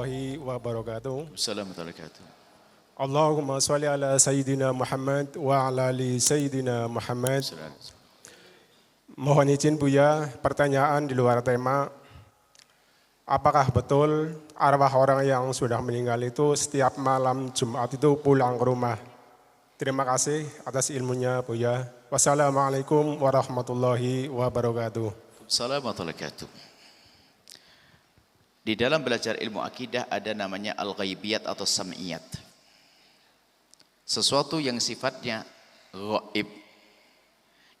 warahmatullahi wabarakatuh. Assalamualaikum warahmatullahi wabarakatuh. Allahumma sholli ala Sayyidina Muhammad wa ala ali Sayyidina Muhammad. Mohon izin Buya, pertanyaan di luar tema. Apakah betul arwah orang yang sudah meninggal itu setiap malam Jumat itu pulang ke rumah? Terima kasih atas ilmunya Buya. Wassalamualaikum warahmatullahi wabarakatuh. Assalamualaikum warahmatullahi wabarakatuh. Di dalam belajar ilmu akidah ada namanya al-ghaibiyat atau sam'iyat. Sesuatu yang sifatnya ghaib.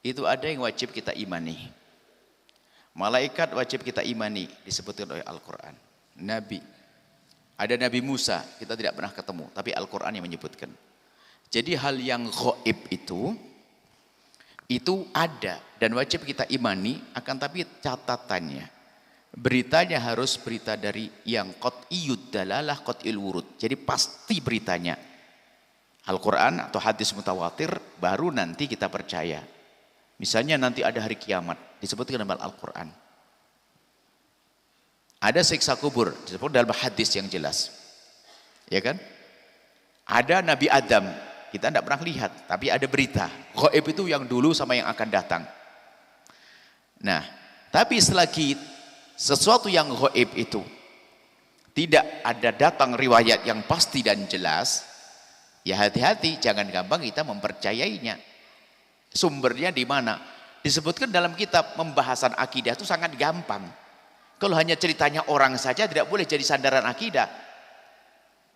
Itu ada yang wajib kita imani. Malaikat wajib kita imani, disebutkan oleh Al-Quran. Nabi. Ada Nabi Musa, kita tidak pernah ketemu, tapi Al-Quran yang menyebutkan. Jadi hal yang ghaib itu ada dan wajib kita imani, akan tapi catatannya. Beritanya harus berita dari yang qat'iyud dalalah qat'il wurud. Jadi pasti beritanya. Al-Quran atau hadis mutawatir baru nanti kita percaya. Misalnya nanti ada hari kiamat, disebutkan dalam Al-Quran. Ada siksa kubur, disebut dalam hadis yang jelas. Ya kan? Ada Nabi Adam, kita tidak pernah lihat, tapi ada berita. Ghaib itu yang dulu sama yang akan datang. Nah, tapi selagi sesuatu yang ghaib itu tidak ada datang riwayat yang pasti dan jelas, ya hati-hati, jangan gampang kita mempercayainya. Sumbernya di mana? Disebutkan dalam kitab pembahasan akidah itu sangat gampang. Kalau hanya ceritanya orang saja tidak boleh jadi sandaran akidah.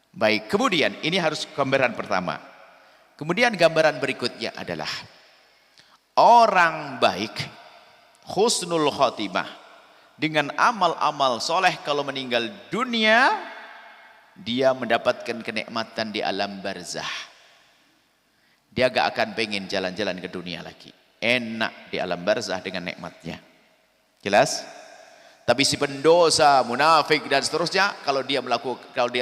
Baik, kemudian ini harus gambaran pertama. Kemudian gambaran berikutnya adalah orang baik, husnul khotimah, dengan amal-amal soleh kalau meninggal dunia, dia mendapatkan kenikmatan di alam barzah. Dia gak akan pengen jalan-jalan ke dunia lagi. Enak di alam barzah dengan nikmatnya. Jelas? Tapi si pendosa, munafik dan seterusnya, kalau dia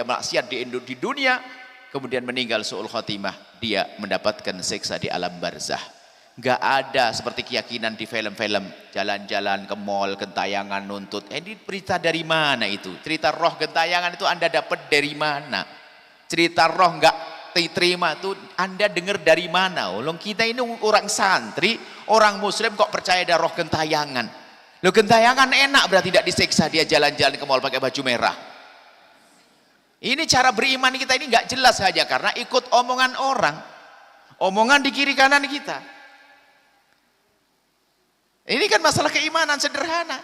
maksiat di dunia, kemudian meninggal su'ul khotimah, dia mendapatkan siksa di alam barzah. Gak ada seperti keyakinan di film-film, jalan-jalan ke mall, gentayangan nuntut. Ini berita dari mana itu? Cerita roh gentayangan itu Anda dapat dari mana? Cerita roh gak diterima itu Anda dengar dari mana? Ulung kita ini orang santri, orang muslim kok percaya ada roh gentayangan? Loh, gentayangan enak berarti tidak disiksa, dia jalan-jalan ke mall pakai baju merah. Ini cara beriman kita ini nggak jelas saja karena ikut omongan orang, omongan di kiri kanan kita. Ini kan masalah keimanan sederhana.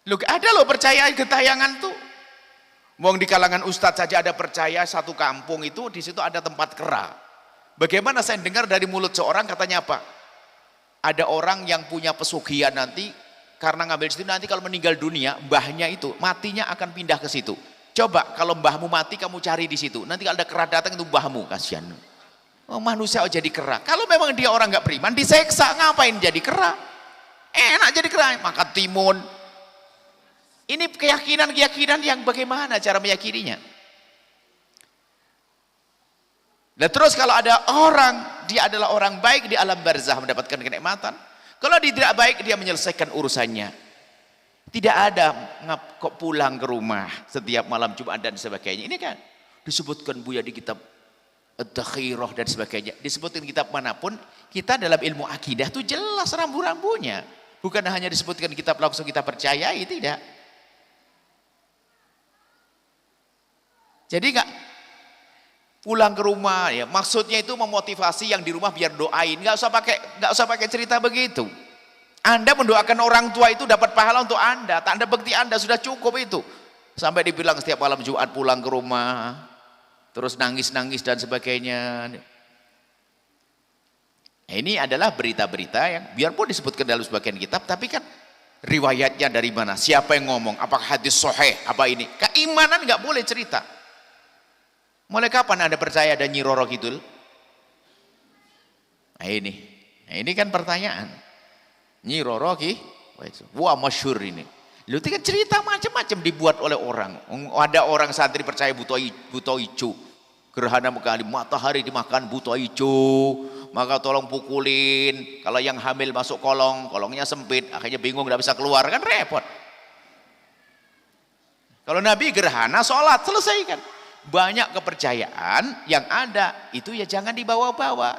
Loh, ada loh percaya gentayangan tuh. Wong di kalangan ustadz saja ada percaya satu kampung itu di situ ada tempat kera. Bagaimana saya dengar dari mulut seorang katanya apa? Ada orang yang punya pesugihan nanti karena ngambil situ nanti kalau meninggal dunia mbahnya itu matinya akan pindah ke situ. Coba kalau mbahmu mati kamu cari di situ. Nanti kalau ada kera datang itu mbahmu, kasihan. Oh, manusia jadi kera. Kalau memang dia orang nggak beriman diseksa, ngapain jadi kera? Enak jadi kera, makan timun. Ini keyakinan-keyakinan yang bagaimana cara meyakininya? Dan terus kalau ada orang, dia adalah orang baik di alam barzah mendapatkan kenikmatan. Kalau dia tidak baik, dia menyelesaikan urusannya. Tidak ada kok pulang ke rumah setiap malam Jumat dan sebagainya. Ini kan disebutkan Buya di kitab Ad-Dakhirah dan sebagainya. Disebutkan kitab manapun, kita dalam ilmu akidah itu jelas rambu-rambunya. Bukan hanya disebutkan kitab langsung kita percayai, tidak. Jadi enggak pulang ke rumah ya, maksudnya itu memotivasi yang di rumah biar doain, enggak usah pakai cerita begitu. Anda mendoakan orang tua itu dapat pahala untuk Anda, tanda bukti Anda sudah cukup itu. Sampai dibilang setiap malam Jumat pulang ke rumah terus nangis-nangis dan sebagainya. Nah, ini adalah berita-berita yang biarpun disebutkan dalam sebagian kitab, tapi kan riwayatnya dari mana? Siapa yang ngomong? Apakah hadis sahih? Apa ini? Keimanan nggak boleh cerita. Mulai kapan Anda percaya ada Nyi Roro Kidul? Nah ini kan pertanyaan. Nyi Roro wah masyhur ini. Lu kan cerita macam-macam dibuat oleh orang. Ada orang santri percaya buto ijo. Gerhana kali matahari dimakan buto ijo. Maka tolong pukulin. Kalau yang hamil masuk kolongnya sempit, akhirnya bingung nggak bisa keluar, kan repot. Kalau Nabi gerhana, sholat, selesaikan. Banyak kepercayaan yang ada, itu ya jangan dibawa-bawa.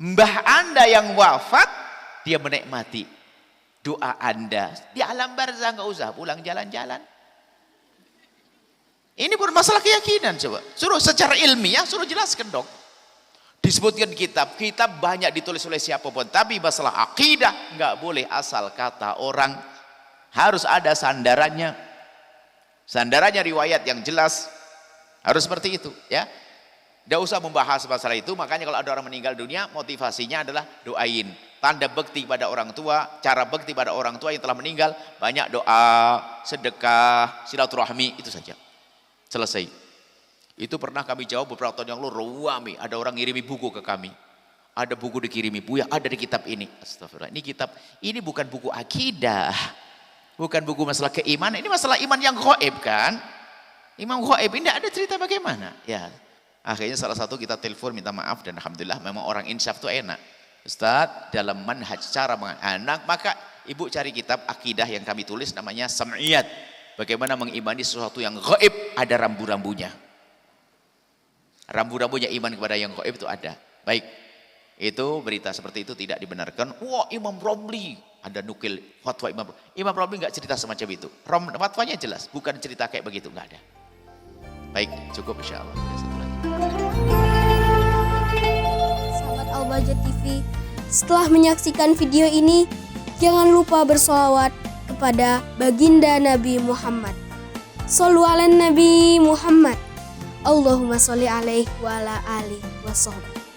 Mbah Anda yang wafat, dia menikmati doa Anda. Di alam barzah nggak usah pulang jalan-jalan. Ini bukan masalah keyakinan, coba. Suruh secara ilmiah, suruh jelaskan dong. Disebutkan kitab banyak ditulis oleh siapapun. Tapi masalah akidah, nggak boleh asal kata orang. Harus ada sandarannya. Sandarannya riwayat yang jelas. Harus seperti itu, ya. Tidak usah membahas masalah itu. Makanya kalau ada orang meninggal dunia, motivasinya adalah doain. Tanda bekti pada orang tua, cara bekti pada orang tua yang telah meninggal, banyak doa, sedekah, silaturahmi, itu saja. Selesai. Itu pernah kami jawab beberapa tahun yang lalu, ruami, ada orang ngirimi buku ke kami. Ada buku dikirimi, Buya, ada di kitab ini. Astagfirullah, ini kitab, ini bukan buku akidah. Bukan buku masalah keimanan, ini masalah iman yang gaib kan. Imam gaib ini ada cerita bagaimana. Ya, akhirnya salah satu kita telepon minta maaf dan alhamdulillah memang orang insaf itu enak. Ustaz, dalam manhaj cara menganak, maka ibu cari kitab akidah yang kami tulis namanya Sam'iyat. Bagaimana mengimani sesuatu yang gaib, ada rambu-rambunya. Rambu-rambunya iman kepada yang gaib itu ada. Baik, itu berita seperti itu tidak dibenarkan. Wah, Imam Romli ada nukil fatwa Imam Romli nggak cerita semacam itu. Fatwanya jelas, bukan cerita kayak begitu, nggak ada. Baik, cukup insya Allah. Sahabat Al-Bahjah TV, setelah menyaksikan video ini, jangan lupa bersolawat kepada baginda Nabi Muhammad. Shollu ala Nabi Muhammad. Allahumma sholli alaihi wa ala alihi wa sahbihi.